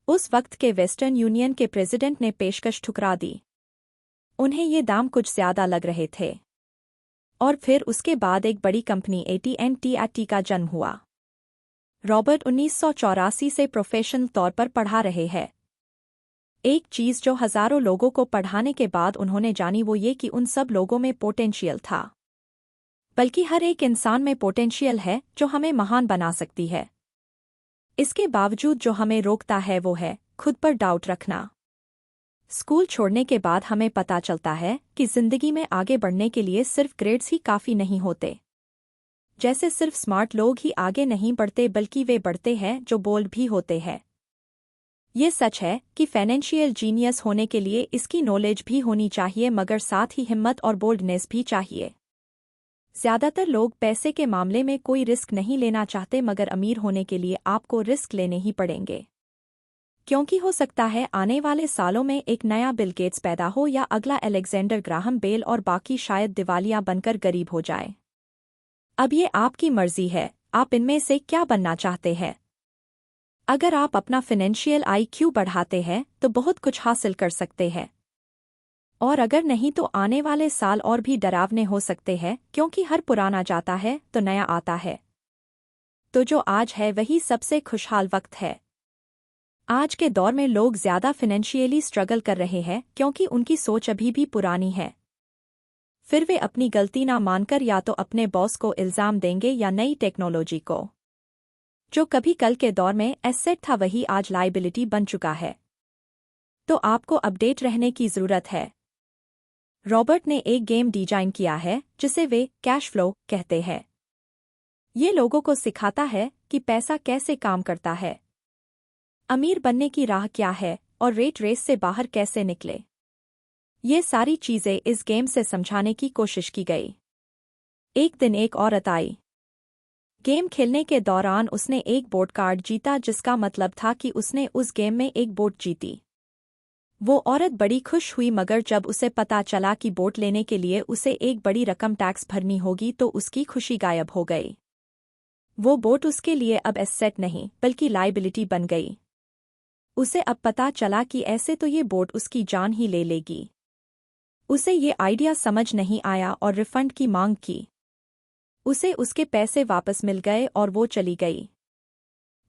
उस वक्त के वेस्टर्न यूनियन के प्रेसिडेंट ने पेशकश ठुकरा दी। उन्हें ये दाम कुछ ज्यादा लग रहे थे। और फिर उसके बाद एक बड़ी कंपनी AT&T का जन्म हुआ। रॉबर्ट 1984 से प्रोफेशनल तौर पर पढ़ा रहे हैं। एक चीज जो हजारों लोगों को पढ़ाने के बाद उन्होंने जानी वो ये कि उन सब लोगों में पोटेंशियल था। बल्कि हर एक इंसान में पोटेंशियल है जो हमें महान बना सकती है। इसके बावजूद जो हमें रोकता है वो है खुद पर डाउट रखना। स्कूल छोड़ने के बाद हमें पता चलता है कि जिंदगी में आगे बढ़ने के लिए सिर्फ ग्रेड्स ही काफी नहीं होते। जैसे सिर्फ स्मार्ट लोग ही आगे नहीं बढ़ते बल्कि वे बढ़ते हैं जो बोल्ड भी होते हैं। ये सच है कि फाइनेंशियल जीनियस होने के लिए इसकी नॉलेज भी होनी चाहिए, मगर साथ ही हिम्मत और बोल्डनेस भी चाहिए। ज्यादातर लोग पैसे के मामले में कोई रिस्क नहीं लेना चाहते, मगर अमीर होने के लिए आपको रिस्क लेने ही पड़ेंगे। क्योंकि हो सकता है आने वाले सालों में एक नया बिल गेट्स पैदा हो या अगला अलेक्जेंडर ग्राहम बेल और बाकी शायद दिवालिया बनकर गरीब हो जाए। अब ये आपकी मर्जी है, आप इनमें से क्या बनना चाहते हैं। अगर आप अपना फाइनेंशियल IQ बढ़ाते हैं तो बहुत कुछ हासिल कर सकते हैं। और अगर नहीं तो आने वाले साल और भी डरावने हो सकते हैं, क्योंकि हर पुराना जाता है तो नया आता है। तो जो आज है वही सबसे खुशहाल वक्त है। आज के दौर में लोग ज्यादा फाइनेंशियली स्ट्रगल कर रहे हैं क्योंकि उनकी सोच अभी भी पुरानी है। फिर वे अपनी गलती ना मानकर या तो अपने बॉस को इल्जाम देंगे या नई टेक्नोलॉजी को। जो कभी कल के दौर में एसेट था वही आज लायबिलिटी बन चुका है। तो आपको अपडेट रहने की जरूरत है। रॉबर्ट ने एक गेम डिजाइन किया है जिसे वे कैश फ्लो कहते हैं। ये लोगों को सिखाता है कि पैसा कैसे काम करता है, अमीर बनने की राह क्या है और रेट रेस से बाहर कैसे निकले। ये सारी चीजें इस गेम से समझाने की कोशिश की गई। एक दिन एक औरत आई। गेम खेलने के दौरान उसने एक बोट कार्ड जीता, जिसका मतलब था कि उसने उस गेम में एक बोट जीती। वो औरत बड़ी खुश हुई, मगर जब उसे पता चला कि बोट लेने के लिए उसे एक बड़ी रकम टैक्स भरनी होगी तो उसकी खुशी गायब हो गई। वो बोट उसके लिए अब एसेट नहीं बल्कि लायबिलिटी बन गई। उसे अब पता चला कि ऐसे तो ये बोट उसकी जान ही ले लेगी। उसे ये आइडिया समझ नहीं आया और रिफंड की मांग की। उसे उसके पैसे वापस मिल गए और वो चली गई।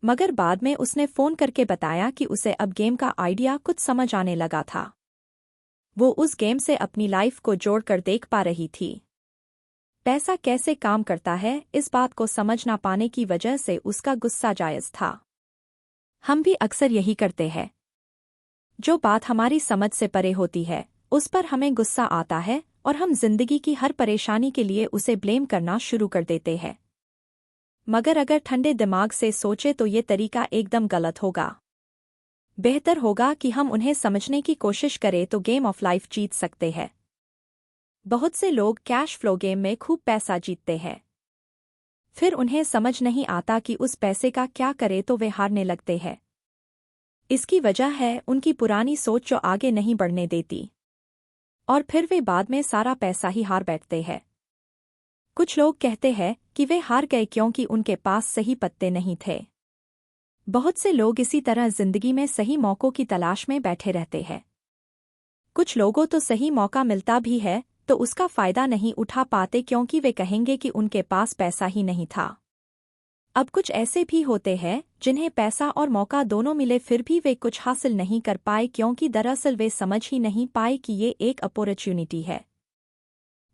मगर बाद में उसने फोन करके बताया कि उसे अब गेम का आइडिया कुछ समझ आने लगा था। वो उस गेम से अपनी लाइफ को जोड़कर देख पा रही थी। पैसा कैसे काम करता है, इस बात को समझ ना पाने की वजह से उसका गुस्सा जायज था। हम भी अक्सर यही करते हैं। जो बात हमारी समझ से परे होती है उस पर हमें गुस्सा आता है और हम जिंदगी की हर परेशानी के लिए उसे ब्लेम करना शुरू कर देते हैं। मगर अगर ठंडे दिमाग से सोचे तो ये तरीका एकदम गलत होगा। बेहतर होगा कि हम उन्हें समझने की कोशिश करें तो गेम ऑफ लाइफ जीत सकते हैं। बहुत से लोग कैश फ्लो गेम में खूब पैसा जीतते हैं, फिर उन्हें समझ नहीं आता कि उस पैसे का क्या करे तो वे हारने लगते हैं। इसकी वजह है उनकी पुरानी सोच जो आगे नहीं बढ़ने देती। और फिर वे बाद में सारा पैसा ही हार बैठते हैं। कुछ लोग कहते हैं कि वे हार गए क्योंकि उनके पास सही पत्ते नहीं थे। बहुत से लोग इसी तरह जिंदगी में सही मौकों की तलाश में बैठे रहते हैं। कुछ लोगों तो सही मौका मिलता भी है तो उसका फायदा नहीं उठा पाते क्योंकि वे कहेंगे कि उनके पास पैसा ही नहीं था। अब कुछ ऐसे भी होते हैं जिन्हें पैसा और मौका दोनों मिले फिर भी वे कुछ हासिल नहीं कर पाए क्योंकि दरअसल वे समझ ही नहीं पाए कि ये एक अपॉर्चुनिटी है।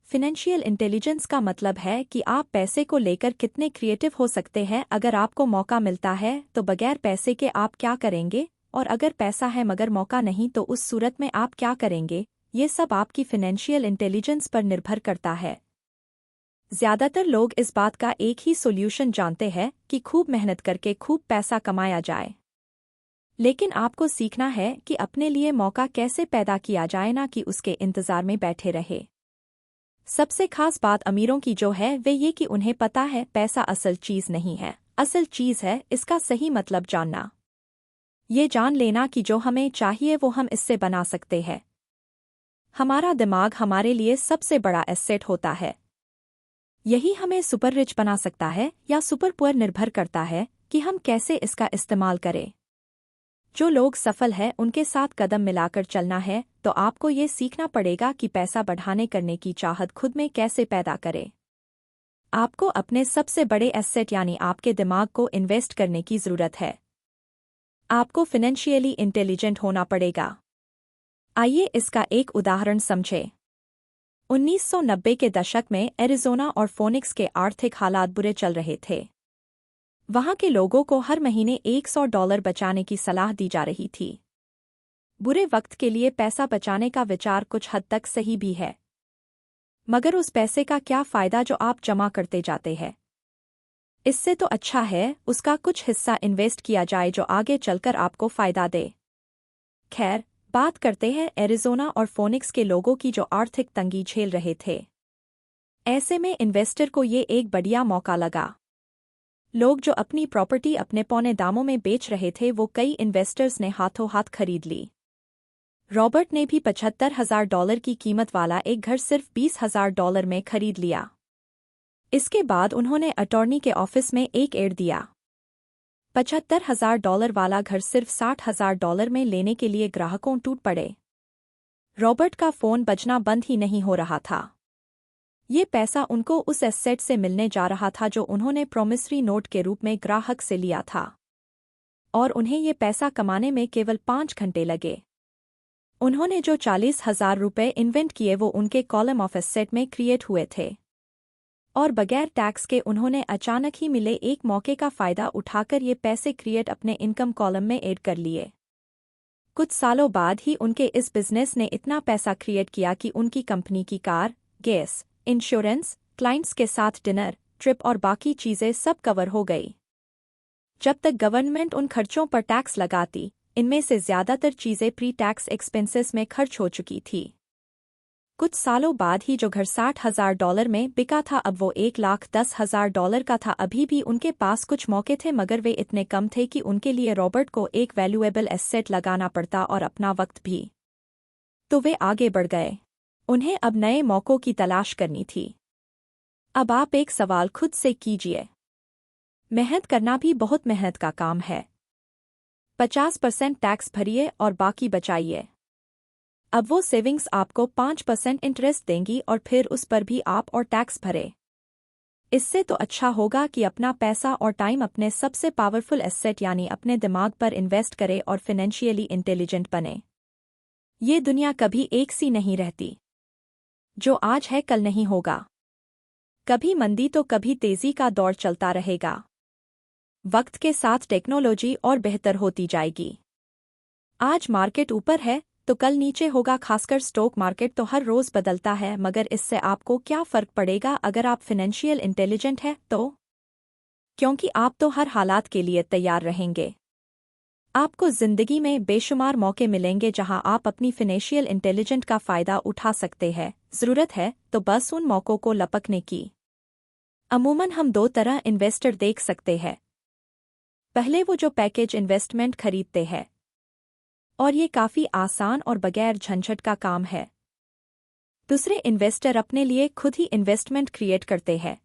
फाइनेंशियल इंटेलिजेंस का मतलब है कि आप पैसे को लेकर कितने क्रिएटिव हो सकते हैं। अगर आपको मौका मिलता है तो बगैर पैसे के आप क्या करेंगे, और अगर पैसा है मगर मौका नहीं तो उस सूरत में आप क्या करेंगे। ये सब आपकी फाइनेंशियल इंटेलिजेंस पर निर्भर करता है। ज्यादातर लोग इस बात का एक ही सॉल्यूशन जानते हैं कि खूब मेहनत करके खूब पैसा कमाया जाए, लेकिन आपको सीखना है कि अपने लिए मौका कैसे पैदा किया जाए, ना कि उसके इंतजार में बैठे रहे। सबसे खास बात अमीरों की जो है वे ये कि उन्हें पता है पैसा असल चीज नहीं है, असल चीज है इसका सही मतलब जानना। ये जान लेना कि जो हमें चाहिए वो हम इससे बना सकते हैं। हमारा दिमाग हमारे लिए सबसे बड़ा एसेट होता है। यही हमें सुपर रिच बना सकता है या सुपर पुअर, निर्भर करता है कि हम कैसे इसका इस्तेमाल करें। जो लोग सफल हैं उनके साथ कदम मिलाकर चलना है तो आपको ये सीखना पड़ेगा कि पैसा बढ़ाने करने की चाहत खुद में कैसे पैदा करें। आपको अपने सबसे बड़े एसेट यानी आपके दिमाग को इन्वेस्ट करने की जरूरत है। आपको फाइनेंशियली इंटेलिजेंट होना पड़ेगा। आइए इसका एक उदाहरण समझें। 1990 के दशक में एरिज़ोना और फोनिक्स के आर्थिक हालात बुरे चल रहे थे। वहां के लोगों को हर महीने $100 बचाने की सलाह दी जा रही थी। बुरे वक्त के लिए पैसा बचाने का विचार कुछ हद तक सही भी है, मगर उस पैसे का क्या फायदा जो आप जमा करते जाते हैं। इससे तो अच्छा है उसका कुछ हिस्सा इन्वेस्ट किया जाए जो आगे चलकर आपको फायदा दे। खैर, बात करते हैं एरिज़ोना और फोनिक्स के लोगों की जो आर्थिक तंगी झेल रहे थे। ऐसे में इन्वेस्टर को ये एक बढ़िया मौका लगा। लोग जो अपनी प्रॉपर्टी अपने पौने दामों में बेच रहे थे वो कई इन्वेस्टर्स ने हाथों हाथ खरीद ली। रॉबर्ट ने भी $75,000 की कीमत वाला एक घर सिर्फ $20,000 में खरीद लिया। इसके बाद उन्होंने अटॉर्नी के ऑफिस में एक एड दिया। $75,000 वाला घर सिर्फ $60,000 में लेने के लिए ग्राहकों टूट पड़े। रॉबर्ट का फोन बजना बंद ही नहीं हो रहा था। ये पैसा उनको उस एसेट से मिलने जा रहा था जो उन्होंने प्रॉमिसरी नोट के रूप में ग्राहक से लिया था, और उन्हें ये पैसा कमाने में केवल 5 घंटे लगे। उन्होंने जो $40,000 इन्वेंट किए वो उनके कॉलम ऑफ एसेट में क्रिएट हुए थे, और बगैर टैक्स के उन्होंने अचानक ही मिले एक मौके का फायदा उठाकर ये पैसे क्रिएट अपने इनकम कॉलम में ऐड कर लिए। कुछ सालों बाद ही उनके इस बिजनेस ने इतना पैसा क्रिएट किया कि उनकी कंपनी की कार, गैस, इंश्योरेंस, क्लाइंट्स के साथ डिनर, ट्रिप और बाकी चीजें सब कवर हो गई। जब तक गवर्नमेंट उन खर्चों पर टैक्स लगाती, इनमें से ज्यादातर चीजें प्री टैक्स एक्सपेंसेस में खर्च हो चुकी थी। कुछ सालों बाद ही जो घर $60,000 में बिका था अब वो $1,10,000 का था। अभी भी उनके पास कुछ मौके थे मगर वे इतने कम थे कि उनके लिए रॉबर्ट को एक वैल्यूएबल एसेट लगाना पड़ता और अपना वक्त भी। तो वे आगे बढ़ गए। उन्हें अब नए मौकों की तलाश करनी थी। अब आप एक सवाल खुद से कीजिए। मेहनत करना भी बहुत मेहनत का काम है। 50% टैक्स भरिए और बाकी बचाइए। अब वो सेविंग्स आपको 5% इंटरेस्ट देंगी और फिर उस पर भी आप और टैक्स भरे। इससे तो अच्छा होगा कि अपना पैसा और टाइम अपने सबसे पावरफुल एसेट यानी अपने दिमाग पर इन्वेस्ट करे और फाइनेंशियली इंटेलिजेंट बने। ये दुनिया कभी एक सी नहीं रहती। जो आज है कल नहीं होगा। कभी मंदी तो कभी तेजी का दौर चलता रहेगा। वक्त के साथ टेक्नोलॉजी और बेहतर होती जाएगी। आज मार्केट ऊपर है तो कल नीचे होगा, खासकर स्टॉक मार्केट तो हर रोज बदलता है। मगर इससे आपको क्या फर्क पड़ेगा अगर आप फाइनेंशियल इंटेलिजेंट हैं तो? क्योंकि आप तो हर हालात के लिए तैयार रहेंगे। आपको जिंदगी में बेशुमार मौके मिलेंगे जहां आप अपनी फाइनेंशियल इंटेलिजेंट का फायदा उठा सकते हैं। जरूरत है तो बस उन मौकों को लपकने की। अमूमन हम 2 तरह इन्वेस्टर देख सकते हैं। पहले वो जो पैकेज इन्वेस्टमेंट खरीदते हैं, और ये काफी आसान और बगैर झंझट का काम है। दूसरे इन्वेस्टर अपने लिए खुद ही इन्वेस्टमेंट क्रिएट करते हैं।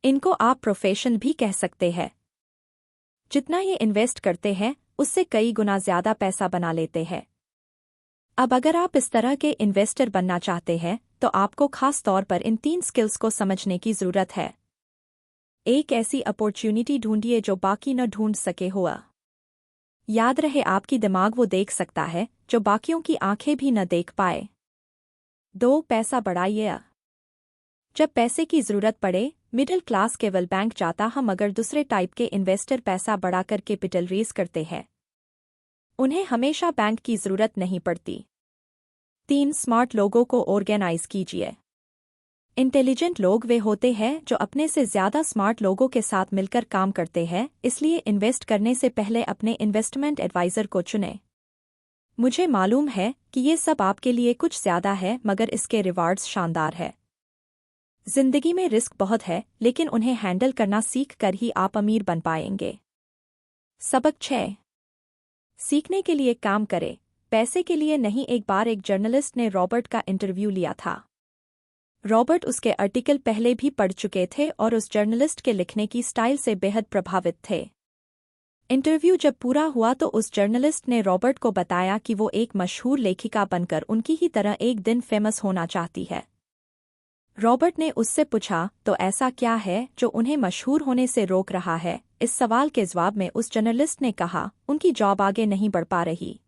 इनको आप प्रोफेशन भी कह सकते हैं। जितना ये इन्वेस्ट करते हैं उससे कई गुना ज्यादा पैसा बना लेते हैं। अब अगर आप इस तरह के इन्वेस्टर बनना चाहते हैं तो आपको खास तौर पर इन 3 स्किल्स को समझने की जरूरत है। एक ऐसी अपॉर्चुनिटी ढूंढिए जो बाकी न ढूंढ सके हुआ। याद रहे आपकी दिमाग वो देख सकता है जो बाकियों की आंखें भी न देख पाए। 2 पैसा बढ़ाइए। जब पैसे की जरूरत पड़े मिडिल क्लास केवल बैंक जाता हम मगर दूसरे टाइप के इन्वेस्टर पैसा बढ़ाकर कैपिटल रेज करते हैं। उन्हें हमेशा बैंक की जरूरत नहीं पड़ती। 3 स्मार्ट लोगों को ऑर्गेनाइज कीजिए। इंटेलिजेंट लोग वे होते हैं जो अपने से ज्यादा स्मार्ट लोगों के साथ मिलकर काम करते हैं, इसलिए इन्वेस्ट करने से पहले अपने इन्वेस्टमेंट एडवाइजर को चुनें। मुझे मालूम है कि ये सब आपके लिए कुछ ज्यादा है मगर इसके रिवार्ड्स शानदार है। जिंदगी में रिस्क बहुत है लेकिन उन्हें हैंडल करना सीख कर ही आप अमीर बन पाएंगे। सबक 6। सीखने के लिए काम करें, पैसे के लिए नहीं। एक बार एक जर्नलिस्ट ने रॉबर्ट का इंटरव्यू लिया था। रॉबर्ट उसके आर्टिकल पहले भी पढ़ चुके थे और उस जर्नलिस्ट के लिखने की स्टाइल से बेहद प्रभावित थे। इंटरव्यू जब पूरा हुआ तो उस जर्नलिस्ट ने रॉबर्ट को बताया कि वो एक मशहूर लेखिका बनकर उनकी ही तरह एक दिन फेमस होना चाहती है। रॉबर्ट ने उससे पूछा, तो ऐसा क्या है जो उन्हें मशहूर होने से रोक रहा है? इस सवाल के जवाब में उस जर्नलिस्ट ने कहा, उनकी जॉब आगे नहीं बढ़ पा रही।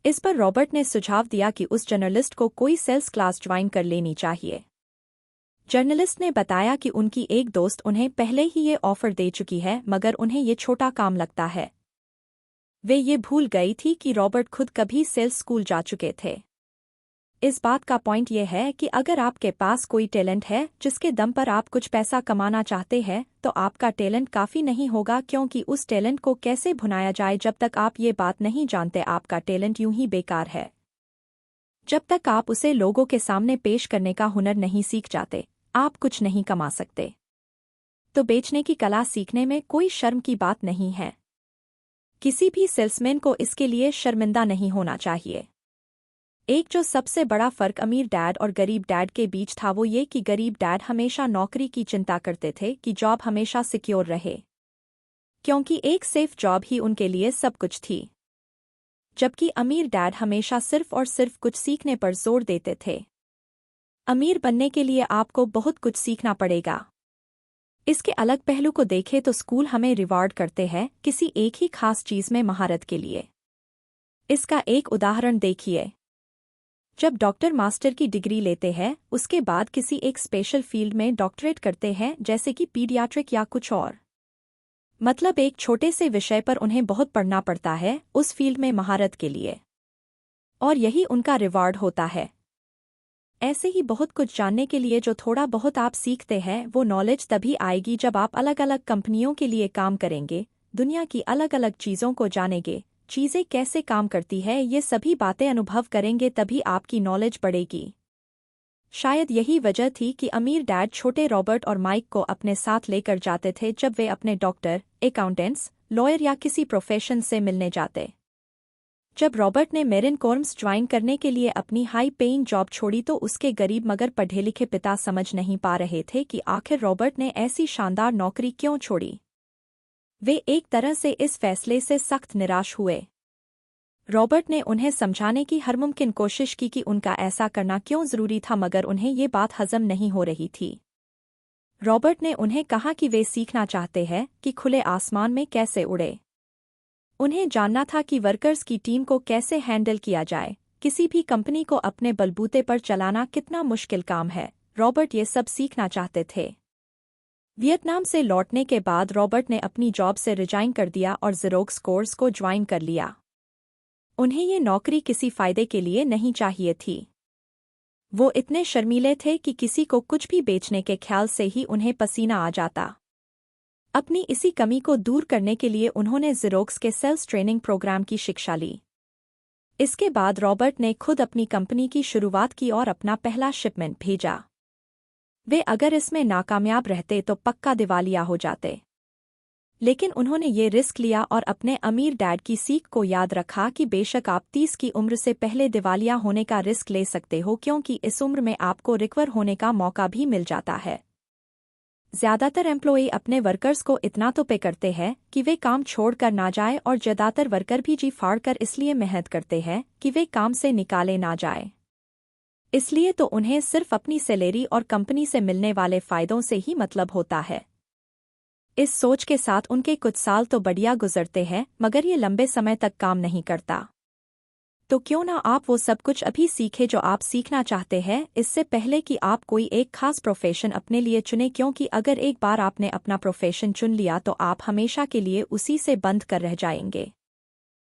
इस पर रॉबर्ट ने सुझाव दिया कि उस जर्नलिस्ट को कोई सेल्स क्लास ज्वाइन कर लेनी चाहिए। जर्नलिस्ट ने बताया कि उनकी एक दोस्त उन्हें पहले ही ये ऑफर दे चुकी है मगर उन्हें ये छोटा काम लगता है। वे ये भूल गई थी कि रॉबर्ट खुद कभी सेल्स स्कूल जा चुके थे। इस बात का पॉइंट ये है कि अगर आपके पास कोई टैलेंट है जिसके दम पर आप कुछ पैसा कमाना चाहते हैं तो आपका टैलेंट काफ़ी नहीं होगा, क्योंकि उस टैलेंट को कैसे भुनाया जाए जब तक आप ये बात नहीं जानते आपका टैलेंट यूं ही बेकार है। जब तक आप उसे लोगों के सामने पेश करने का हुनर नहीं सीख जाते आप कुछ नहीं कमा सकते। तो बेचने की कला सीखने में कोई शर्म की बात नहीं है। किसी भी सेल्समैन को इसके लिए शर्मिंदा नहीं होना चाहिए। एक जो सबसे बड़ा फर्क अमीर डैड और गरीब डैड के बीच था वो ये कि गरीब डैड हमेशा नौकरी की चिंता करते थे कि जॉब हमेशा सिक्योर रहे, क्योंकि एक सेफ जॉब ही उनके लिए सब कुछ थी। जबकि अमीर डैड हमेशा सिर्फ और सिर्फ कुछ सीखने पर जोर देते थे। अमीर बनने के लिए आपको बहुत कुछ सीखना पड़ेगा। इसके अलग पहलू को देखें तो स्कूल हमें रिवार्ड करते हैं किसी एक ही खास चीज में महारत के लिए। इसका एक उदाहरण देखिए। जब डॉक्टर मास्टर की डिग्री लेते हैं उसके बाद किसी एक स्पेशल फील्ड में डॉक्टरेट करते हैं जैसे कि पीडियाट्रिक या कुछ और, मतलब एक छोटे से विषय पर उन्हें बहुत पढ़ना पड़ता है उस फील्ड में महारत के लिए, और यही उनका रिवार्ड होता है। ऐसे ही बहुत कुछ जानने के लिए जो थोड़ा बहुत आप सीखते हैं वो नॉलेज तभी आएगी जब आप अलग अलग कंपनियों के लिए काम करेंगे, दुनिया की अलग अलग चीज़ों को जानेंगे, चीज़ें कैसे काम करती है ये सभी बातें अनुभव करेंगे, तभी आपकी नॉलेज बढ़ेगी। शायद यही वजह थी कि अमीर डैड छोटे रॉबर्ट और माइक को अपने साथ लेकर जाते थे जब वे अपने डॉक्टर, अकाउंटेंट्स, लॉयर या किसी प्रोफेशन से मिलने जाते। जब रॉबर्ट ने मेरिन कॉर्म्स ज्वाइन करने के लिए अपनी हाई पेइंग जॉब छोड़ी तो उसके गरीब मगर पढ़े लिखे पिता समझ नहीं पा रहे थे कि आखिर रॉबर्ट ने ऐसी शानदार नौकरी क्यों छोड़ी। वे एक तरह से इस फैसले से सख्त निराश हुए। रॉबर्ट ने उन्हें समझाने की हर मुमकिन कोशिश की कि उनका ऐसा करना क्यों जरूरी था मगर उन्हें ये बात हजम नहीं हो रही थी। रॉबर्ट ने उन्हें कहा कि वे सीखना चाहते हैं कि खुले आसमान में कैसे उड़े। उन्हें जानना था कि वर्कर्स की टीम को कैसे हैंडल किया जाए, किसी भी कंपनी को अपने बलबूते पर चलाना कितना मुश्किल काम है। रॉबर्ट ये सब सीखना चाहते थे। वियतनाम से लौटने के बाद रॉबर्ट ने अपनी जॉब से रिजाइन कर दिया और ज़ेरोक्स कोर्स को ज्वाइन कर लिया। उन्हें ये नौकरी किसी फायदे के लिए नहीं चाहिए थी। वो इतने शर्मीले थे कि किसी को कुछ भी बेचने के ख्याल से ही उन्हें पसीना आ जाता। अपनी इसी कमी को दूर करने के लिए उन्होंने ज़ेरोक्स के सेल्स ट्रेनिंग प्रोग्राम की शिक्षा ली। इसके बाद रॉबर्ट ने खुद अपनी कंपनी की शुरुआत की और अपना पहला शिपमेंट भेजा। वे अगर इसमें नाकामयाब रहते तो पक्का दिवालिया हो जाते। लेकिन उन्होंने ये रिस्क लिया और अपने अमीर डैड की सीख को याद रखा कि बेशक आप 30 की उम्र से पहले दिवालिया होने का रिस्क ले सकते हो, क्योंकि इस उम्र में आपको रिकवर होने का मौका भी मिल जाता है। ज्यादातर एम्प्लॉई अपने वर्कर्स को इतना तो पे करते हैं कि वे काम छोड़कर ना जाए, और ज्यादातर वर्कर भी जी फाड़ कर इसलिए मेहनत करते हैं कि वे काम से निकाले ना जाए। इसलिए तो उन्हें सिर्फ अपनी सैलरी और कंपनी से मिलने वाले फायदों से ही मतलब होता है। इस सोच के साथ उनके कुछ साल तो बढ़िया गुजरते हैं, मगर ये लंबे समय तक काम नहीं करता। तो क्यों ना आप वो सब कुछ अभी सीखें जो आप सीखना चाहते हैं, इससे पहले कि आप कोई एक खास प्रोफेशन अपने लिए चुनें, क्योंकि अगर एक बार आपने अपना प्रोफेशन चुन लिया तो आप हमेशा के लिए उसी से बंद कर रह जाएंगे।